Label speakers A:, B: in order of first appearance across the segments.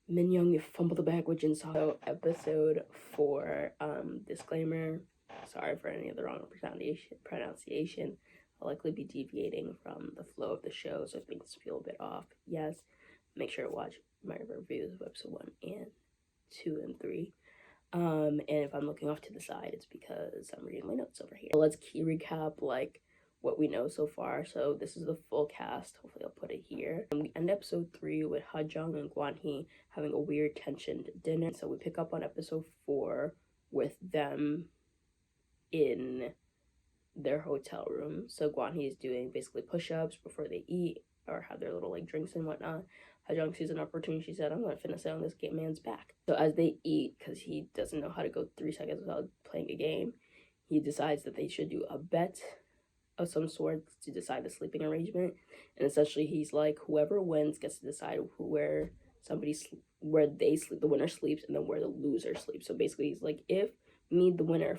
A: Min-young, you fumbled the bag with Jin-seok. So episode 4, disclaimer, sorry for any of the wrong pronunciation. I'll likely be deviating from the flow of the show, so if things feel a bit off, yes, make sure to watch my reviews of episode 1 and 2 and 3. And if I'm looking off to the side, it's because I'm reading my notes over here. So let's key recap, like, what we know so far. So this is the full cast. Hopefully I'll put it here. And we end episode 3 with Ha-jeong and Gwan-hee having a weird tensioned dinner. So we pick up on episode 4 with them in their hotel room. So Gwan-hee is doing basically push-ups before they eat or have their little like drinks and whatnot. Ha-jeong sees an opportunity. She said, I'm gonna finish it on this man's back. So as they eat, because he doesn't know how to go 3 seconds without playing a game, he decides that they should do a bet of some sort to decide the sleeping arrangement. And essentially he's like, whoever wins gets to decide where they sleep, the winner sleeps, and then where the loser sleeps. So basically he's like, if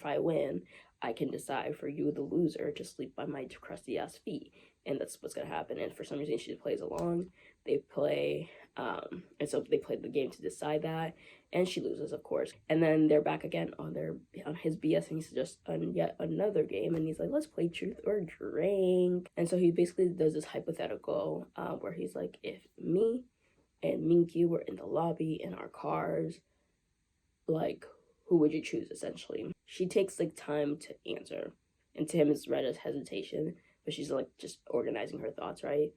A: I win, I can decide for you, the loser, to sleep by my crusty ass feet. And that's what's gonna happen. And for some reason she plays along. They play, and so they played the game to decide that, and she loses, of course. And then they're back again on his BS, and he suggests yet another game, and he's like, let's play truth or drink. And so he basically does this hypothetical where he's like, if me and Min-kyu were in the lobby in our cars, like, who would you choose, essentially? She takes like time to answer, and to him it's read as hesitation, but she's like just organizing her thoughts, right?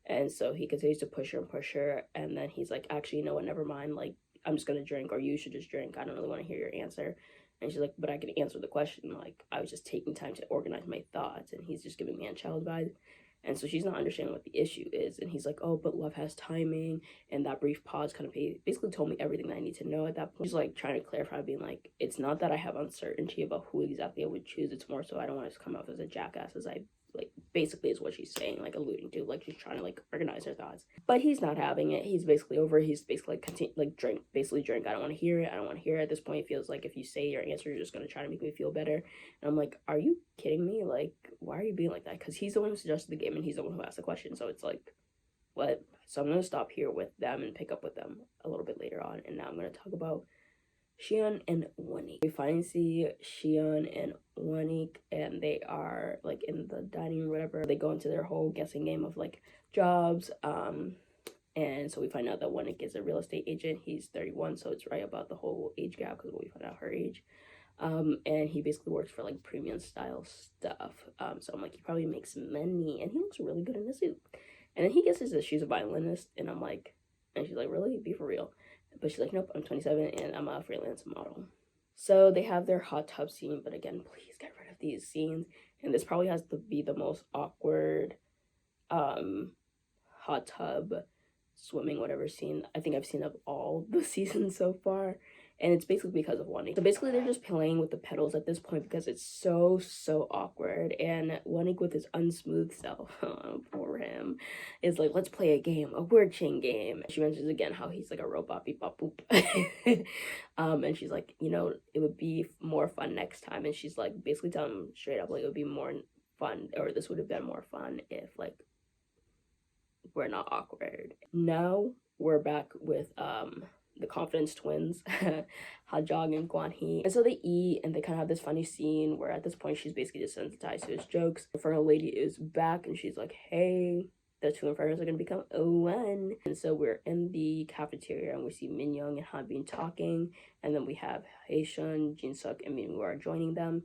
A: And so he continues to push her, and then he's like, actually, you know what, never mind, like, I'm just gonna drink, or you should just drink, I don't really want to hear your answer. And she's like, but I can answer the question, like, I was just taking time to organize my thoughts, and he's just giving man-child vibes. And so she's not understanding what the issue is, and he's like, oh, but love has timing, and that brief pause kind of basically told me everything that I need to know at that point. She's like trying to clarify, being like, it's not that I have uncertainty about who exactly I would choose, it's more so I don't want to come off as a jackass, as I like, basically is what she's saying, like alluding to, like she's trying to like organize her thoughts. But he's not having it. He's basically over. He's basically like, drink. I don't want to hear it. At this point, it feels like if you say your answer, you're just gonna try to make me feel better. And I'm like, are you kidding me? Like, why are you being like that? Because he's the one who suggested the game, and he's the one who asked the question. So it's like, what? So I'm gonna stop here with them and pick up with them a little bit later on. And now I'm gonna talk about Xion and Won-hee. We finally see Xion and Won-hee, and they are like in the dining room, whatever. They go into their whole guessing game of like jobs. And so we find out that Won-hee is a real estate agent. He's 31, so it's right about the whole age gap, because we find out her age. And he basically works for like premium style stuff. So I'm like, he probably makes money, and he looks really good in the suit. And then he guesses that she's a violinist, and I'm like, and she's like, really? Be for real? But she's like, nope, I'm 27 and I'm a freelance model. So they have their hot tub scene, but again, please get rid of these scenes. And this probably has to be the most awkward hot tub swimming whatever scene I think I've seen of all the seasons so far. And it's basically because of Won-hee. So basically they're just playing with the pedals at this point because it's so awkward. And Won-hee with his unsmooth self, for him, is like, let's play a game, a word chain game. She mentions again how he's like a robot, beep bop boop. And she's like, you know, it would be more fun next time. And she's like basically telling him straight up, like, it would be more fun, or this would have been more fun if like we're not awkward. Now we're back with the Confidence twins, Ha-jeong and Gwan-hee. And so they eat, and they kind of have this funny scene where at this point she's basically desensitized to his jokes. The Inferno lady is back, and she's like, hey, the 2 Infernos are going to become 1. And so we're in the cafeteria, and we see Min-young and Han-bin talking, and then we have Ha-jeong, Jin-seok, and Min-young are joining them.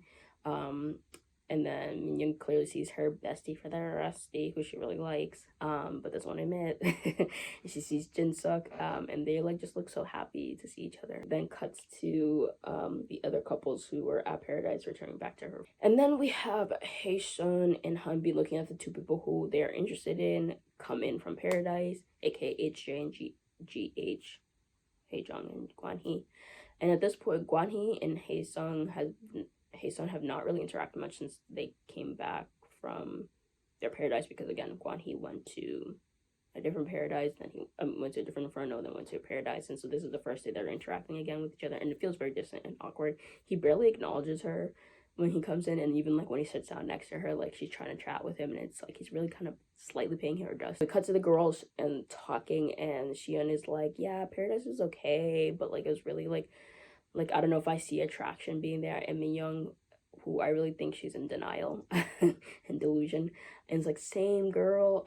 A: And then Min-young clearly sees her bestie for the rusty, who she really likes, but doesn't want to admit. She sees Jin-seok, and they like just look so happy to see each other. Then cuts to the other couples who were at Paradise returning back to her. And then we have Ha-jeong and Han-bin looking at the 2 people who they are interested in come in from Paradise, aka H-J and G-H, Ha-jeong and Gwan-hee. And at this point, Gwan-hee and Ha-jeong have not really interacted much since they came back from their Paradise, because again, Gwan-hee went to a different Paradise, then he went to a different Inferno, then went to a Paradise, and so this is the first day they're interacting again with each other, and it feels very distant and awkward. He barely acknowledges her, when he comes in, and even like when he sits down next to her, like she's trying to chat with him, and it's like he's really kind of slightly paying her dust. We cut to the girls and talking, and Shion is like, yeah, Paradise is okay, but like it was really like I don't know if I see attraction being there. And Min-young, who I really think she's in denial and delusion, and it's like, same girl.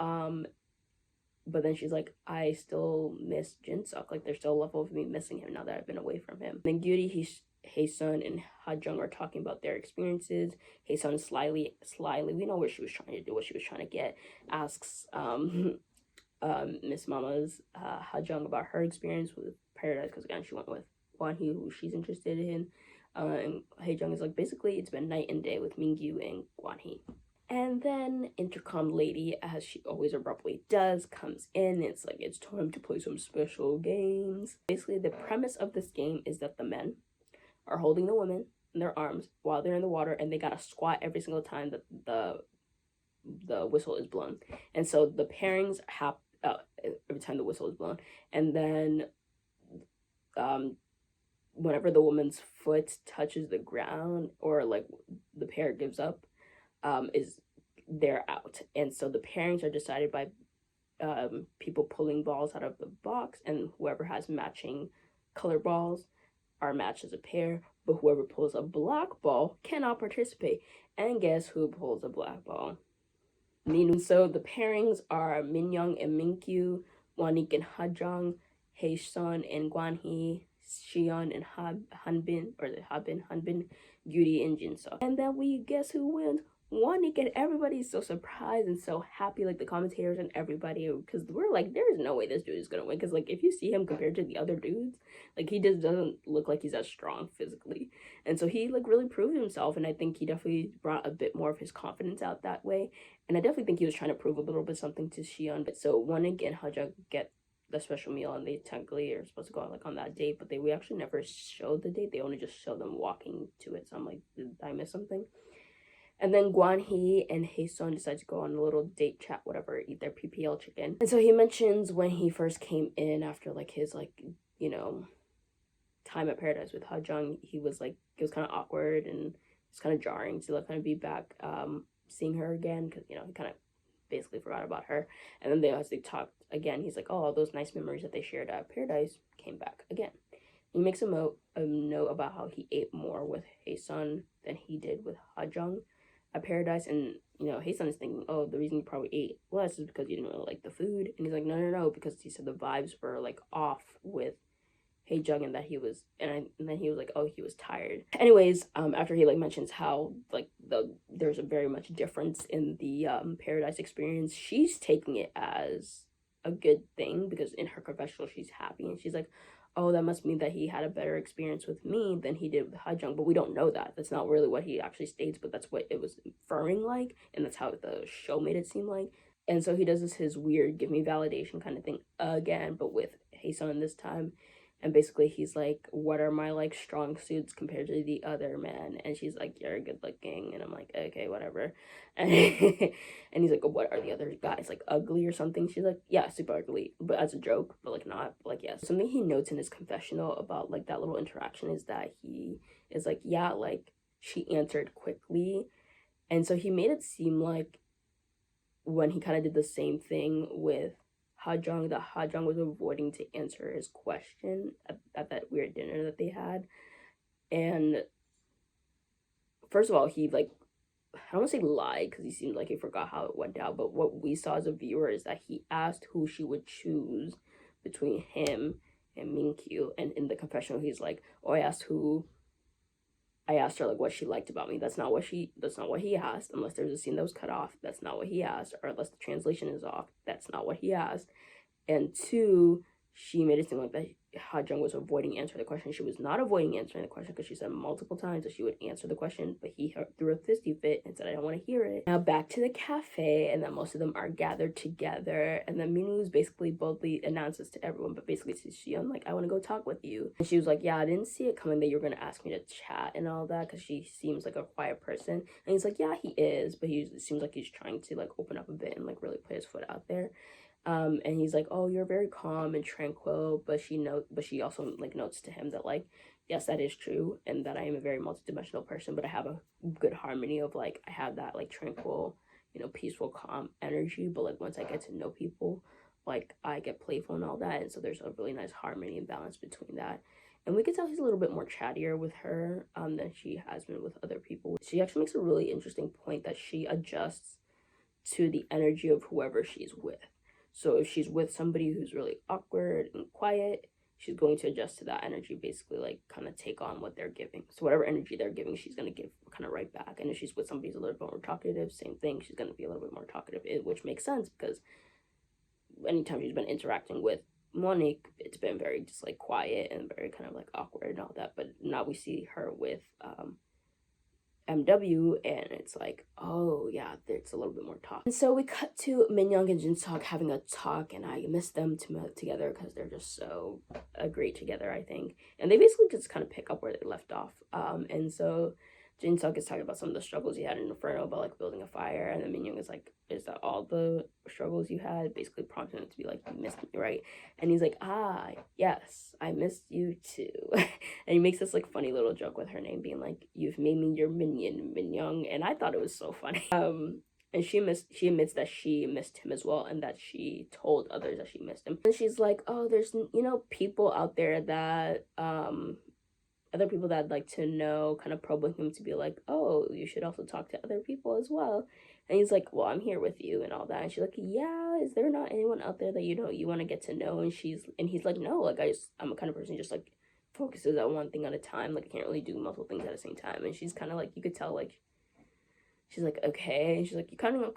A: But then she's like, I still miss Jin-seok. Like there's still a level of me missing him now that I've been away from him. And then Hae-sun and Ha-jeong are talking about their experiences. Hae-sun slyly, we know what she was trying to do, what she was trying to get, asks Miss Mama's Ha-jeong about her experience with Paradise, because again, she went with Gwan-hee, who she's interested in. And Hae-jeong is like, basically, it's been night and day with Min-gyu and Gwan-hee. And then Intercom Lady, as she always abruptly does, comes in. It's like, it's time to play some special games. Basically, the premise of this game is that the men are holding the women in their arms while they're in the water, and they gotta squat every single time that the whistle is blown. And so the pairings have every time the whistle is blown. And then whenever the woman's foot touches the ground, or like the pair gives up, is they're out. And so the pairings are decided by people pulling balls out of the box, and whoever has matching color balls are matched as a pair, but whoever pulls a black ball cannot participate. And guess who pulls a black ball? So the pairings are Min-young and Min-gyu, Gwan-hee and Ha-jeong, Hae-sun and Gwan-hee, Shion and Hanbin, Yuri and Jin-seok. And then we guess who wins? Gwan-hee, and everybody's so surprised and so happy, like the commentators and everybody, because we're like, there's no way this dude is gonna win, because like if you see him compared to the other dudes, like he just doesn't look like he's as strong physically. And so he like really proved himself, and I think he definitely brought a bit more of his confidence out that way. And I definitely think he was trying to prove a little bit something to Shion. But so Gwan-hee and Ha-jeong get the special meal, and they technically are supposed to go out like on that date, but we actually never showed the date. They only just showed them walking to it. So I'm like, did I miss something? And then Gwan-hee and Hae-sun decide to go on a little date chat, whatever, eat their PPL chicken. And so he mentions when he first came in after like his like, you know, time at Paradise with Ha-jeong, he was like, it was kind of awkward and it's kind of jarring to like kind of be back seeing her again, because you know he kind of basically forgot about her. And then as they talked again, he's like, oh, all those nice memories that they shared at Paradise came back again. He makes a note about how he ate more with Hae-sun than he did with Ha-jeong at Paradise. And you know, Hae-sun is thinking, oh, the reason you probably ate less is because you didn't really like the food. And he's like, no, because he said the vibes were like off with Ha-jeong, and that he was, and then he was like, oh, he was tired. Anyways, after he like mentions how like there's a very much difference in the Paradise experience, she's taking it as a good thing, because in her confessional she's happy, and she's like, oh, that must mean that he had a better experience with me than he did with Ha-jeong. But we don't know that. That's not really what he actually states, but that's what it was inferring like, and that's how the show made it seem like. And so he does his weird give me validation kind of thing again, but with Hae-sun this time. And basically he's like, what are my like strong suits compared to the other men? And she's like, you're good looking. And I'm like, okay, whatever. And he's like, what are the other guys, like ugly or something? She's like, yeah, super ugly, but as a joke, but like not, but like yes. Yeah. Something he notes in his confessional about like that little interaction is that he is like, yeah, like she answered quickly. And so he made it seem like when he kind of did the same thing with Ha-jeong, that Ha-jeong was avoiding to answer his question at that weird dinner that they had. And first of all, he like, I don't want to say lied, because he seemed like he forgot how it went down, but what we saw as a viewer is that he asked who she would choose between him and Min-gyu, and in the confessional he's like, oh, I asked her like what she liked about me. That's not what he asked, unless there's a scene that was cut off. That's not what he asked, or unless the translation is off. That's not what he asked. And two, she made it seem like that Ha-jeong was avoiding answering the question. She was not avoiding answering the question, because she said multiple times that she would answer the question, but he threw a thisty fit and said, I don't want to hear it. Now back to the cafe, and then most of them are gathered together, and then Min-woo basically boldly announces to everyone, but basically to Shion, like, I want to go talk with you. And she was like, yeah, I didn't see it coming that you were going to ask me to chat and all that, because she seems like a quiet person. And he's like, yeah, he is, but he seems like he's trying to like open up a bit and like really put his foot out there. And he's like, oh, you're very calm and tranquil, but she also like notes to him that like, yes, that is true, and that I am a very multidimensional person, but I have a good harmony of like, I have that like tranquil, peaceful, calm energy, but like once I get to know people, like I get playful and all that, and so there's a really nice harmony and balance between that. And we can tell he's a little bit more chattier with her than she has been with other people. She actually makes a really interesting point that she adjusts to the energy of whoever she's with. So if she's with somebody who's really awkward and quiet, she's going to adjust to that energy, basically like kind of take on what they're giving. So whatever energy they're giving, she's going to give kind of right back. And if she's with somebody who's a little bit more talkative, same thing, she's going to be a little bit more talkative, which makes sense because anytime she's been interacting with Monique, it's been very just like quiet and very kind of like awkward and all that. But now we see her with MW, and it's like, oh yeah, there's a little bit more talk. And so we cut to Min-young and Jin-seok having a talk, and I miss them together because they're just so great together, I think. And they basically just kind of pick up where they left off. And so Jin-seok is talking about some of the struggles he had in Inferno about like building a fire, and then Min-young is like, is that all the struggles you had? Basically prompting him to be like, you missed me, right? And he's like, ah, yes, I missed you too. And he makes this like funny little joke with her name being like, you've made me your minion, Min-young. And I thought it was so funny. And she admits that she missed him as well, and that she told others that she missed him. And she's like, oh, there's people out there that other people that I'd like to know, kind of probing him to be like, oh, you should also talk to other people as well. And he's like, well, I'm here with you and all that. And she's like, yeah, is there not anyone out there that you want to get to know? And he's like, no, like I'm a kind of person who just like focuses on one thing at a time. Like I can't really do multiple things at the same time. And she's kind of like, you could tell like, she's like, okay. And she's like, you're kind of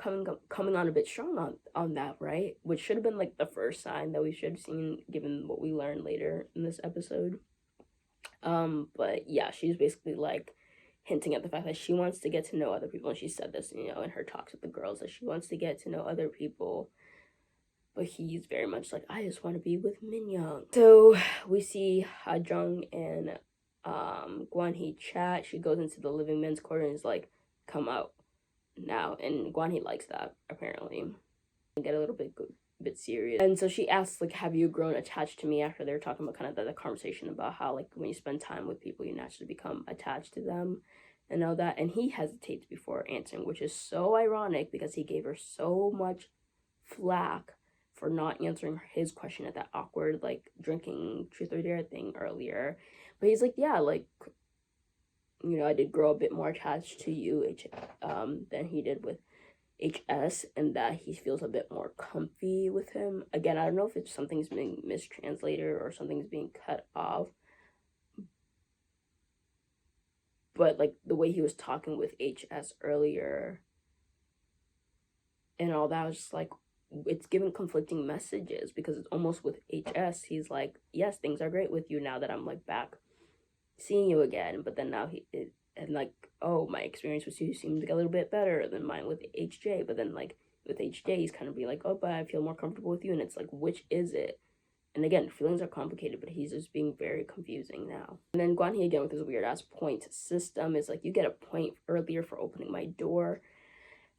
A: coming on a bit strong on that, right? Which should have been like the first sign that we should have seen, given what we learned later in this episode. But yeah, she's basically like hinting at the fact that she wants to get to know other people, and she said this, in her talks with the girls, that she wants to get to know other people, but he's very much like, I just want to be with Min-young. So we see Ha-jeong and Gwan-hee chat. She goes into the living men's quarter and is like, come out now, and Gwan-hee likes that, apparently. Get a little bit serious. And so she asks, like, have you grown attached to me, after they're talking about kind of the conversation about how, like, when you spend time with people, you naturally become attached to them and all that. And he hesitates before answering, which is so ironic because he gave her so much flack for not answering his question at that awkward, like, drinking truth or dare thing earlier. But he's like, yeah, like, I did grow a bit more attached to you than he did with HS, and that he feels a bit more comfy with him. Again, I don't know if it's something's being mistranslated or something's being cut off, but like the way he was talking with HS earlier and all that, I was just like, it's giving conflicting messages, because it's almost with HS, he's like, yes, things are great with you now that I'm like back seeing you again, but then now and like, oh, my experience with you seems like a little bit better than mine with HJ. But then like with HJ, he's kind of be like, oh, but I feel more comfortable with you. And it's like, which is it? And again, feelings are complicated, but he's just being very confusing now. And then Gwan-hee again with his weird ass point system is like, you get a point earlier for opening my door.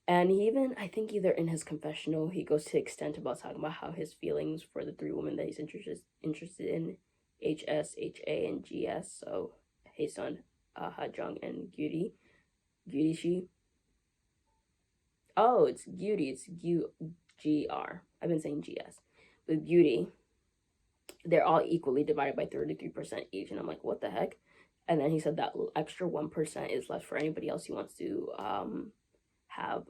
A: And he even, I think either in his confessional, he goes to the extent about talking about how his feelings for the three women that he's interested in, HS, HA, and GS. So Hae-sun, Ha-jeong, and Gyuri-shi. Oh, it's Gyuri. It's GR. I've been saying GS. With Gyuri, they're all equally divided by 33% each. And I'm like, what the heck? And then he said that extra 1% is left for anybody else he wants to have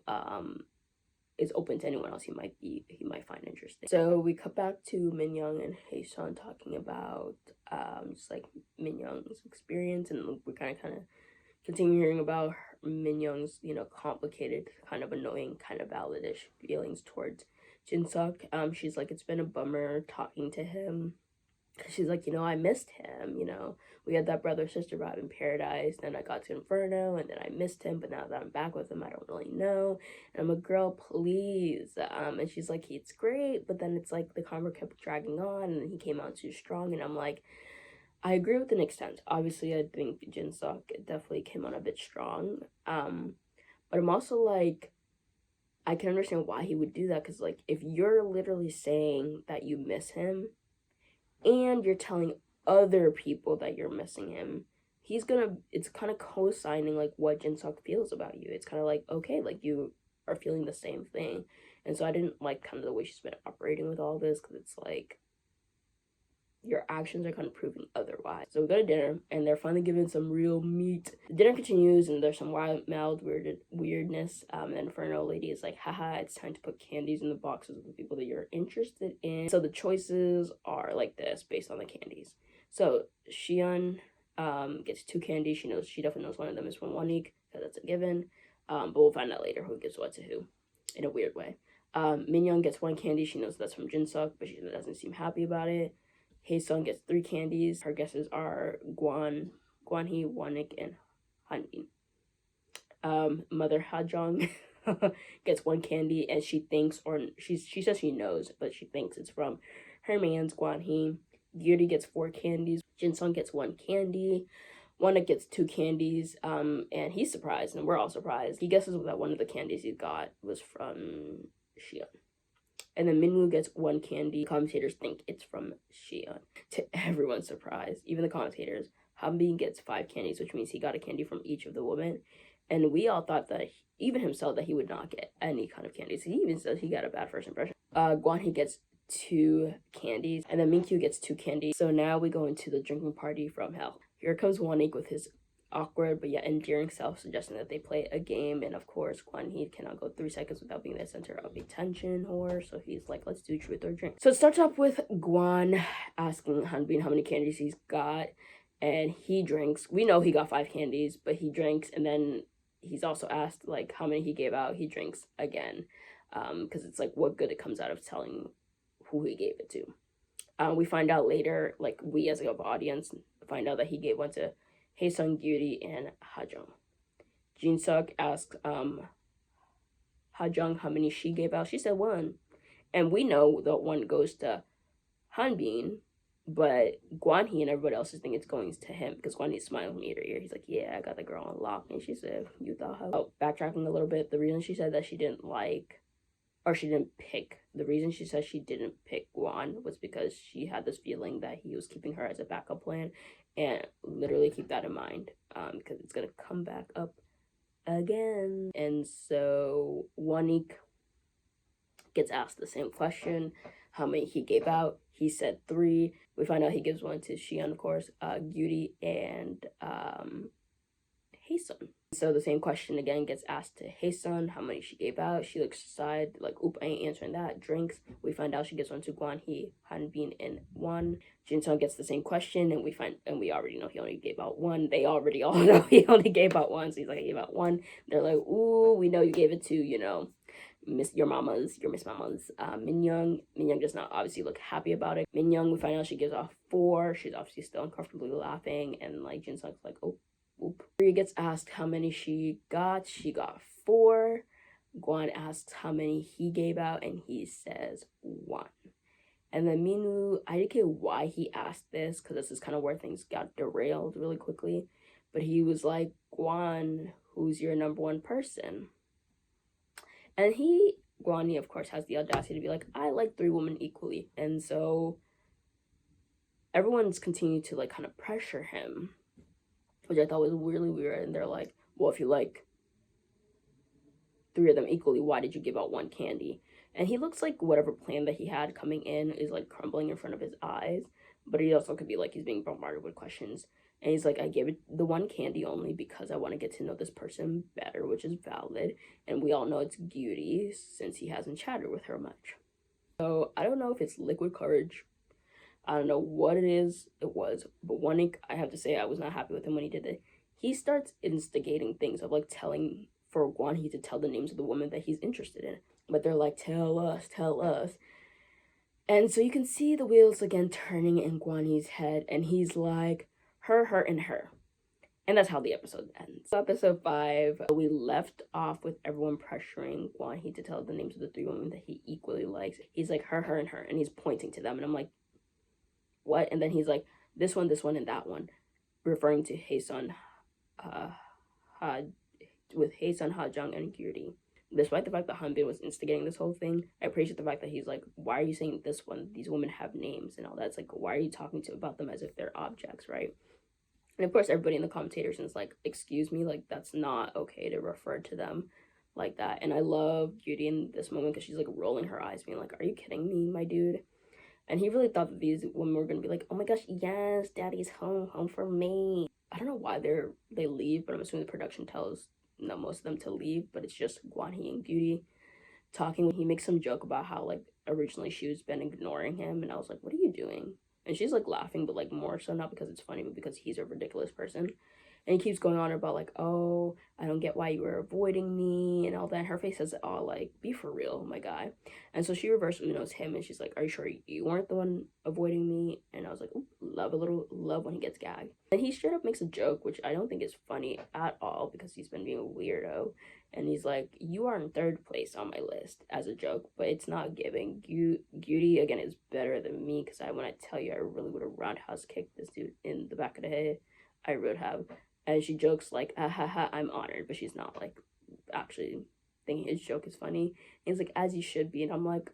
A: is open to anyone else he might find interesting. So we cut back to Min-young and Hae-sun talking about just like Min-young's experience, and we're kind of continue hearing about Min-young's complicated, kind of annoying, kind of valid-ish feelings towards Jin-seok. She's like, it's been a bummer talking to him. She's like, I missed him, we had that brother-sister vibe in Paradise, then I got to Inferno, and then I missed him, but now that I'm back with him, I don't really know, and I'm a girl, please. And she's like, it's great, but then it's like the convo kept dragging on, and he came out too strong, and I'm like, I agree with an extent. Obviously, I think Jin-seok definitely came on a bit strong, but I'm also like, I can understand why he would do that, because, like, if you're literally saying that you miss him and you're telling other people that you're missing him, it's kind of co-signing, like, what Jin-seok feels about you. It's kind of like, okay, like, you are feeling the same thing. And so I didn't like kind of the way she's been operating with all this, because it's like, your actions are kind of proving otherwise. So we go to dinner, and they're finally given some real meat. The dinner continues, and there's some mild weirdness. The Inferno lady is like, haha, it's time to put candies in the boxes of the people that you're interested in. So the choices are like this, based on the candies. So Xian gets 2 candies. She definitely knows one of them is from Gwan-hee, because that's a given. But we'll find out later who gives what to who, in a weird way. Min-young gets 1 candy. She knows that's from Jin-seok, but she doesn't seem happy about it. Ha-jeong gets 3 candies. Her guesses are Gwan-hee, Gwan-hee, and Han-bin. Mother Ha-jeong gets 1 candy, and she says she knows, but she thinks it's from her man's Gwan-hee. Gyuri gets 4 candies. Jin-seok gets 1 candy. Won-hee gets 2 candies, and he's surprised, and we're all surprised. He guesses that one of the candies he got was from Xian. And then Min-woo gets 1 candy. Commentators think it's from Xian. To everyone's surprise, even the commentators, Han-bin gets 5 candies, which means he got a candy from each of the women. And we all thought that, even himself, that he would not get any kind of candies. He even says he got a bad first impression. Gwan-hee gets 2 candies, and then Min-kyu gets 2 candies. So now we go into the drinking party from hell. Here comes Gwan-hee with his awkward but yet endearing self, suggesting that they play a game, and of course Gwan-hee cannot go 3 seconds without being the center of attention whore, so he's like, let's do truth or drink. So it starts off with Gwan asking Han-bin how many candies he's got, and he drinks. We know he got 5 candies, but he drinks, and then he's also asked like how many he gave out. He drinks again, because it's like, what good it comes out of telling who he gave it to. We find out later, like, we as an audience find out that he gave one to Ha-jeong, Gyuri, and Ha-jeong. Jin-seok asked Ha-jeong how many she gave out. She said 1. And we know that 1 goes to Han-bin, but Gwan-hee and everybody else is thinking it's going to him, because Gwan-hee's smiling from ear to ear. He's like, yeah, I got the girl on lock. And she said, you thought how? Oh, backtracking a little bit, the reason she said that she didn't pick, the reason she said she didn't pick Gwan was because she had this feeling that he was keeping her as a backup plan. And literally keep that in mind, because it's gonna come back up again. And so Gwan-hee gets asked the same question, how many he gave out. He said 3. We find out he gives 1 to Xian, of course, Gyuri, and Ha-jeong. So the same question again gets asked to Ha-jeong, how many she gave out. She looks aside, like, oop, I ain't answering that. Drinks. We find out she gives 1 to Gwan-hee, Han-bin, and 1. Jin-seok gets the same question, and we already know he only gave out 1. They already all know he only gave out 1, so he's like, I gave out 1. They're like, ooh, we know you gave it to, Miss Mama's Min-young. Min-young does not obviously look happy about it. Min-young, we find out she gives off 4. She's obviously still uncomfortably laughing, and like Jin-seok's like, oh, oop. Rhea gets asked how many she got. She got 4. Gwan asks how many he gave out, and he says 1. And then Min-woo, I didn't get why he asked this, because this is kind of where things got derailed really quickly. But he was like, Gwan, who's your number 1 person? And Gwan-hee, of course, has the audacity to be like, I like 3 women equally. And so everyone's continued to, like, kind of pressure him, which I thought was really weird. And they're like, well, if you like 3 of them equally, why did you give out 1 candy? And he looks like whatever plan that he had coming in is like crumbling in front of his eyes. But he also could be like, he's being bombarded with questions. And he's like, I gave it the 1 candy only because I want to get to know this person better, which is valid. And we all know it's Gyuri, since he hasn't chatted with her much. So I don't know if it's liquid courage. I don't know what it was. But Gwan-hee, I have to say, I was not happy with him when he did it. He starts instigating things of like telling for Gwan-hee to tell the names of the women that he's interested in. But they're like, tell us. And so you can see the wheels again turning in Gwan-hee's head. And he's like, her, and her. And that's how the episode ends. So episode 5, we left off with everyone pressuring Gwan-hee to tell the names of the 3 women that he equally likes. He's like, her, and her. And he's pointing to them. And I'm like, what? And then he's like, this one, and that one. Referring to Ha-jeong, with Ha-jeong, Ha-jeong, and Gyuri. despite the fact that Hanbin was instigating this whole thing, I appreciate the fact that he's like, why are you saying this one? These women have names and all that. It's like, why are you talking about them as if they're objects, right? And of course, everybody in the commentators is like, excuse me, like, that's not okay to refer to them like that. And I love Judy in this moment because she's like rolling her eyes, being like, are you kidding me, my dude? And he really thought that these women were going to be like, oh my gosh, yes, daddy's home for me. I don't know why they leave, but I'm assuming the production tells most of them to leave, but it's just Gwan-hee and Beauty talking. When he makes some joke about how like originally she was been ignoring him, and I was like, what are you doing? And she's like laughing, but like more so not because it's funny, but because he's a ridiculous person. And he keeps going on about like, oh, I don't get why you were avoiding me and all that. And her face says it all, like, be for real, my guy. And so she reverse Uno's him, and she's like, are you sure you weren't the one avoiding me? And I was like, ooh, love when he gets gagged. And he straight up makes a joke, which I don't think is funny at all because he's been being a weirdo. And he's like, you are in third place on my list as a joke, but it's not giving. Beauty, again, is better than me because when I tell you, I really would have roundhouse kicked this dude in the back of the head. I would have. And she jokes like, ah, ha, ha, I'm honored, but she's not like actually thinking his joke is funny. And he's like, as you should be. And I'm like,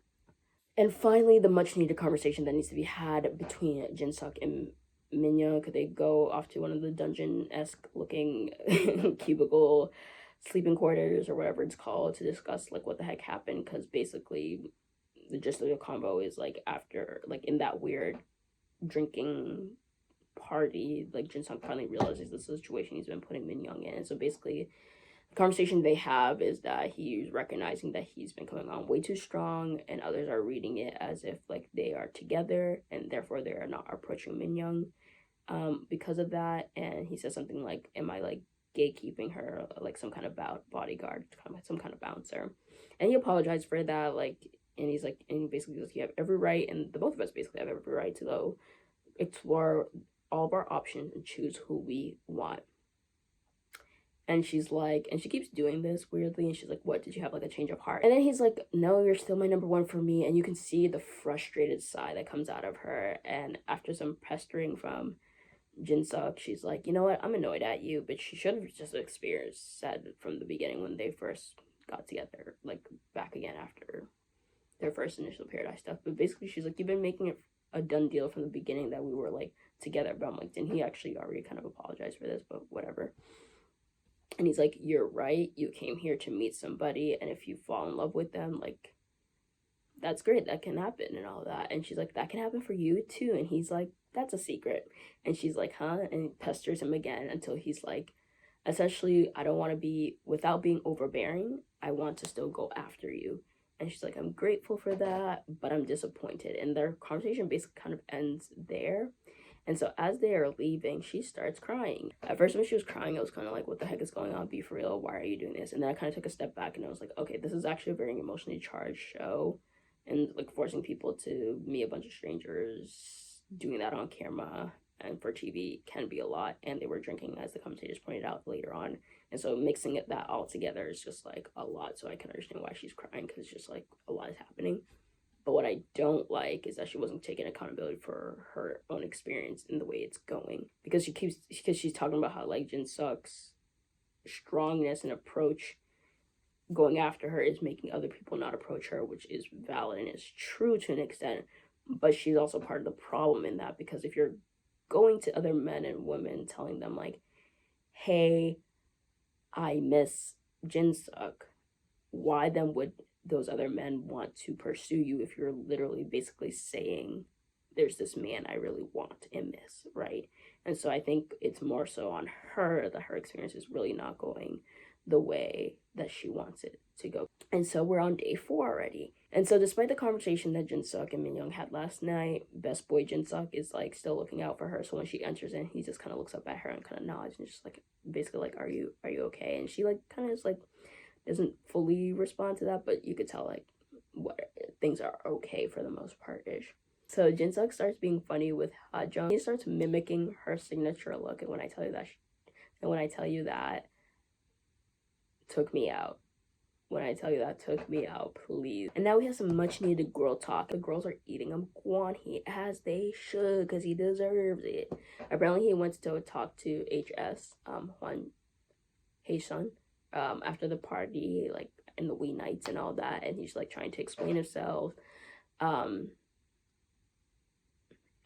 A: and finally, the much needed conversation that needs to be had between Jin-seok and Min-young. Could they go off to one of the dungeon-esque looking cubicle sleeping quarters or whatever it's called to discuss like what the heck happened? Because basically, the gist of the combo is like after like in that weird drinking party, like Jin-seok finally realizes the situation he's been putting Min-young in. And so basically the conversation they have is that he's recognizing that he's been coming on way too strong, and others are reading it as if like they are together and therefore they are not approaching Min-young because of that. And he says something like, am I like gatekeeping her like some kind of bodyguard, some kind of bouncer? And he apologized for that, like, and he's like, and he basically goes, you have every right, and the both of us basically have every right to go explore all of our options and choose who we want. And she's like, and she keeps doing this weirdly, and she's like, what, did you have like a change of heart? And then he's like, no, you're still my number one for me. And you can see the frustrated sigh that comes out of her. And after some pestering from Jin-seok, she's like, you know what, I'm annoyed at you, but she should have just experienced said from the beginning when they first got together, like back again after their first initial paradise stuff. But basically she's like, you've been making it a done deal from the beginning that we were like together. But I'm like, didn't he actually already kind of apologize for this? But whatever. And he's like, you're right, you came here to meet somebody, and if you fall in love with them, like, that's great, that can happen and all that. And she's like, that can happen for you too. And he's like, that's a secret. And she's like, huh? And pesters him again until he's like, essentially, I don't want to be, without being overbearing, I want to still go after you. And she's like, I'm grateful for that, but I'm disappointed. And their conversation basically kind of ends there. And so as they are leaving, she starts crying. At first, when she was crying, I was kind of like, what the heck is going on? Be for real. Why are you doing this? And then I kind of took a step back and I was like, okay, this is actually a very emotionally charged show. And like forcing people to meet a bunch of strangers, doing that on camera and for TV can be a lot. And they were drinking, as the commentators pointed out later on. And so mixing that all together is just like a lot. So I can understand why she's crying, because it's just like a lot is happening. But what I don't like is that she wasn't taking accountability for her own experience in the way it's going. Because she's talking about how like Jin-seok's strongness and approach going after her is making other people not approach her, which is valid and is true to an extent. But she's also part of the problem in that, because if you're going to other men and women telling them like, hey, I miss Jin-seok, why then would those other men want to pursue you if you're literally basically saying there's this man I really want and miss, right? And so I think it's more so on her that her experience is really not going the way that she wants it to go. And so we're on day 4 already. And so despite the conversation that Jin-seok and Min-young had last night, best boy Jin-seok is like still looking out for her. So when she enters in, he just kind of looks up at her and kind of nods and just like basically like, are you okay? And she like kind of is like doesn't fully respond to that, but you could tell like what things are okay for the most part-ish. So Jin-seok starts being funny with Ha-jeong. He starts mimicking her signature look, and when I tell you that took me out. When I tell you that took me out, please. And now we have some much needed girl talk. The girls are eating him Gwan-hee, as they should, because he deserves it. Apparently he went to talk to HS, Hwan Hae-sun, after the party, like in the wee nights and all that, and he's like trying to explain himself.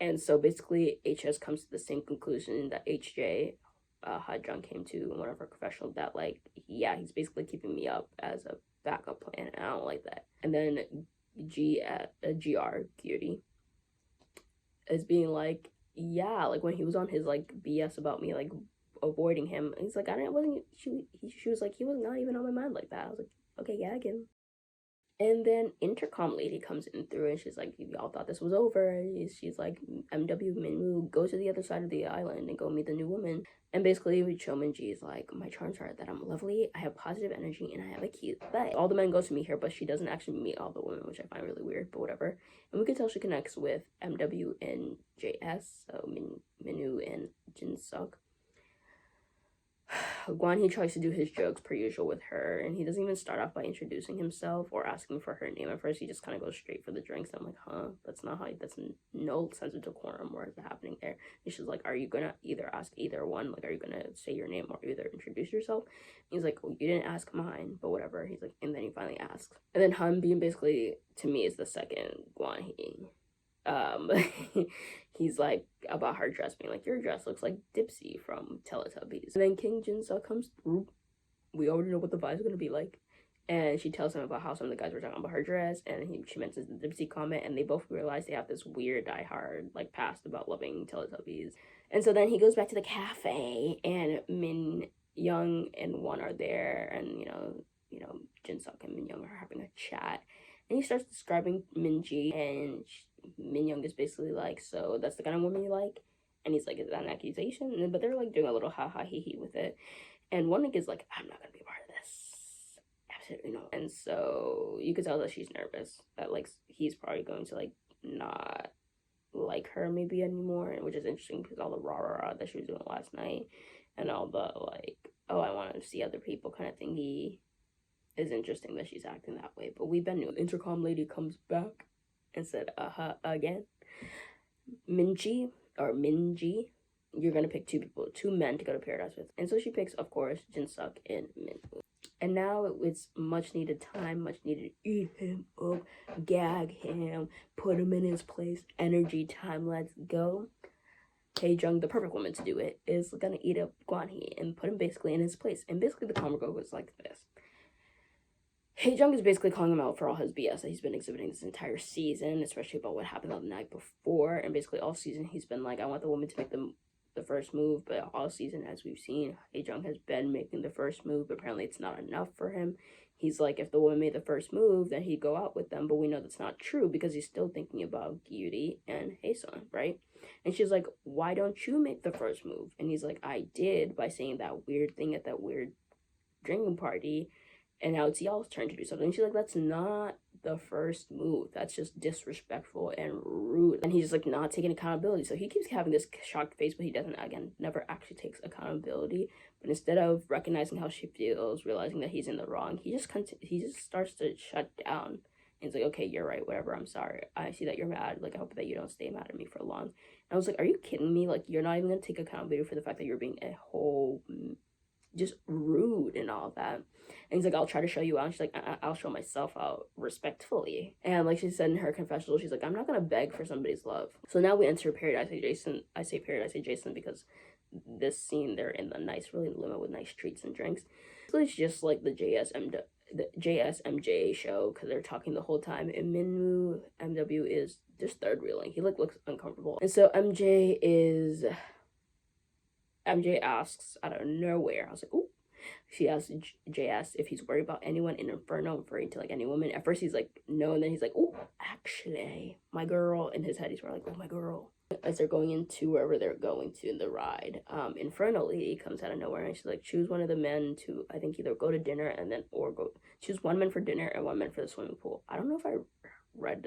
A: And so basically HS comes to the same conclusion that HJ, Ha-jeong, came to in one of her confessionals, that like, yeah, he's basically keeping me up as a backup plan, and I don't like that. And then GR Cutie is being like, yeah, like when he was on his like BS about me like avoiding him, he's like, she was like, he was not even on my mind like that. I was like, okay, yeah, I get him. And then Intercom lady comes in through, and she's like, y'all thought this was over. She's like, MW Minwoo, go to the other side of the island and go meet the new woman. And basically, Cho Min-ji is like, my charms are that I'm lovely, I have positive energy, and I have a cute butt. All the men go to meet her, but she doesn't actually meet all the women, which I find really weird, but whatever. And we can tell she connects with MW and JS, so Minwoo and Jin-seok. Gwan-hee tries to do his jokes per usual with her, and he doesn't even start off by introducing himself or asking for her name at first. He just kind of goes straight for the drinks. I'm like, huh? That's not how, that's no sense of decorum or is happening there. And she's like, are you gonna either ask either one? Like, are you gonna say your name or either introduce yourself? And he's like, well, you didn't ask mine, but whatever. He's like, and then he finally asks. And then Han being basically, to me, is the second Gwan-hee. He's like, about her dress, being like, your dress looks like Dipsy from Teletubbies. And then King Jin-seok comes through. We already know what the vibe's gonna be like. And she tells him about how some of the guys were talking about her dress, and she mentions the Dipsy comment, and they both realize they have this weird die-hard like past about loving Teletubbies. And so then he goes back to the cafe, and Min-young and Won are there, and you know Jin-seok and Min-young are having a chat, and he starts describing Min-ji, and Min-young is basically like, so that's the kind of woman you like? And he's like, is that an accusation? But they're like doing a little ha-ha hee-hee with it. And one is like, I'm not gonna be a part of this. Absolutely not. And so you could tell that she's nervous, that like he's probably going to like not like her maybe anymore, which is interesting because all the rah-rah that she was doing last night and all the like, oh, I want to see other people kind of thingy is interesting that she's acting that way. But we've been new. Intercom lady comes back and said, again, Minji, you're gonna pick two men to go to paradise with. And so she picks, of course, Jin-seok and Min-woo. And now it's much needed time, much needed eat him up, gag him, put him in his place, energy time, let's go. Ha-jeong, the perfect woman to do it, is gonna eat up Gwan-hee and put him basically in his place. And basically the convo goes like this. Ha-jeong is basically calling him out for all his BS that he's been exhibiting this entire season, especially about what happened the night before. And basically all season he's been like, I want the woman to make the first move, but all season, as we've seen, Ha-jeong has been making the first move, but apparently it's not enough for him. He's like, if the woman made the first move, then he'd go out with them, but we know that's not true because he's still thinking about Gyuri and Hae-sun, right? And she's like, why don't you make the first move? And he's like, I did by saying that weird thing at that weird drinking party, and now it's y'all's turn to do something. And she's like, that's not the first move. That's just disrespectful and rude. And he's just like not taking accountability. So he keeps having this shocked face, but he doesn't, again, never actually takes accountability. But instead of recognizing how she feels, realizing that he's in the wrong, he just starts to shut down. And he's like, okay, you're right, whatever, I'm sorry. I see that you're mad. Like, I hope that you don't stay mad at me for long. And I was like, are you kidding me? Like, you're not even gonna take accountability for the fact that you're being a whole just rude and all that. And he's like, I'll try to show you out. And she's like, I'll show myself out respectfully. And like she said in her confessional, she's like, I'm not gonna beg for somebody's love. So now we enter Paradise Adjacent. I say Paradise Adjacent because this scene, they're in the nice, really limo with nice treats and drinks. So it's just like the JSMJ show because they're talking the whole time. And Minwoo MW is just third reeling. He like looks uncomfortable. And so MJ asks out of nowhere, I was like, ooh. She asks JS if he's worried about anyone in Inferno, referring to like any woman. At first he's like, no, and then he's like, ooh, actually, my girl. In his head, he's probably like, oh, my girl. As they're going into wherever they're going to in the ride, Inferno lady comes out of nowhere and she's like, choose one of the men to, I think, either go to dinner and then, or choose one man for dinner and one man for the swimming pool. I don't know if I read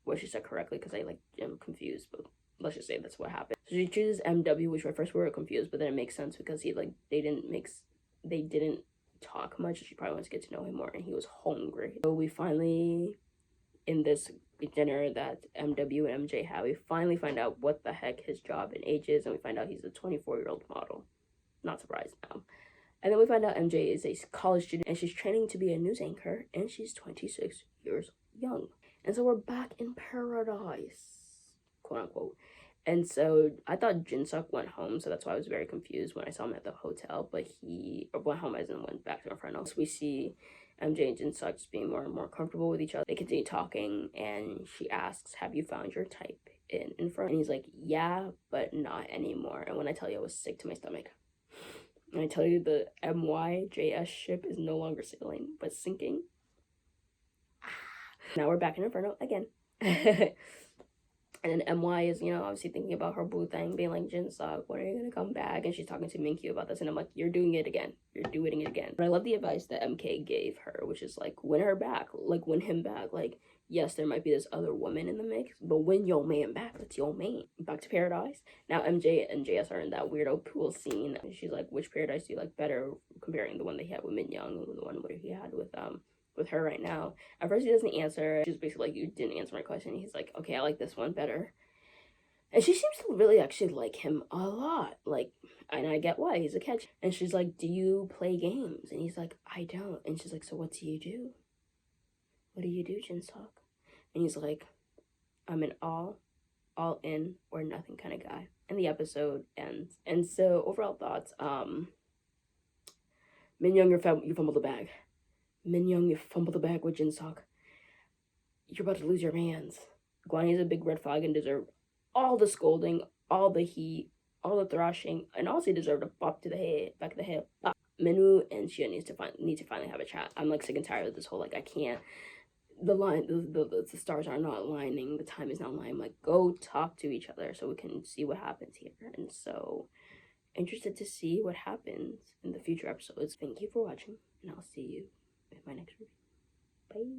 A: what she said correctly because I like am confused, but let's just say that's what happened. So she chooses MW, which at first we were confused, but then it makes sense because they didn't talk much. She probably wants to get to know him more, and he was hungry. So we finally, in this dinner that MW and MJ have, we finally find out what the heck his job and age is, and we find out he's a 24-year-old model. Not surprised now. And then we find out MJ is a college student and she's training to be a news anchor and she's 26 years young. And so we're back in paradise, quote unquote. And so I thought Jin-seok went home, so that's why I was very confused when I saw him at the hotel. But he went home as in went back to Inferno. So we see MJ and Jin-seok just being more and more comfortable with each other. They continue talking, and she asks, "Have you found your type in Inferno?" And he's like, "Yeah, but not anymore." And when I tell you I was sick to my stomach, and I tell you the MYJS ship is no longer sailing, but sinking. Now we're back in Inferno again. And then MY is, obviously thinking about her boo thing, being like, Jin-seok, when are you gonna come back? And she's talking to Min-kyu about this, and I'm like, you're doing it again. You're doing it again. But I love the advice that MK gave her, which is like, win her back. Like, win him back. Like, yes, there might be this other woman in the mix, but win your man back. That's your man. Back to paradise. Now MJ and JS are in that weirdo pool scene. And she's like, which paradise do you like better? Comparing the one they had with Min-young and the one where he had with her right now. At first he doesn't answer. She's basically like, you didn't answer my question. He's like, okay, I like this one better. And she seems to really actually like him a lot. Like, and I get why, he's a catch. And she's like, do you play games? And he's like, I don't. And she's like, so what do you do? What do you do, Jin-seok? And he's like, I'm an all in or nothing kind of guy. And the episode ends. And so overall thoughts, Min-young, you fumbled the bag. Min-young, you fumbled the bag with Jin-seok. You're about to lose your mans. Gwan-hee is a big red flag and deserved all the scolding, all the heat, all the thrashing, and also deserved a bop to the head, back of the head. Bop. Minwoo and Xia need to finally have a chat. I'm like sick and tired of this whole like I can't. The stars are not aligning. The time is not aligning. Like, go talk to each other so we can see what happens here. And so, interested to see what happens in the future episodes. Thank you for watching, and I'll see you in my next review. Bye.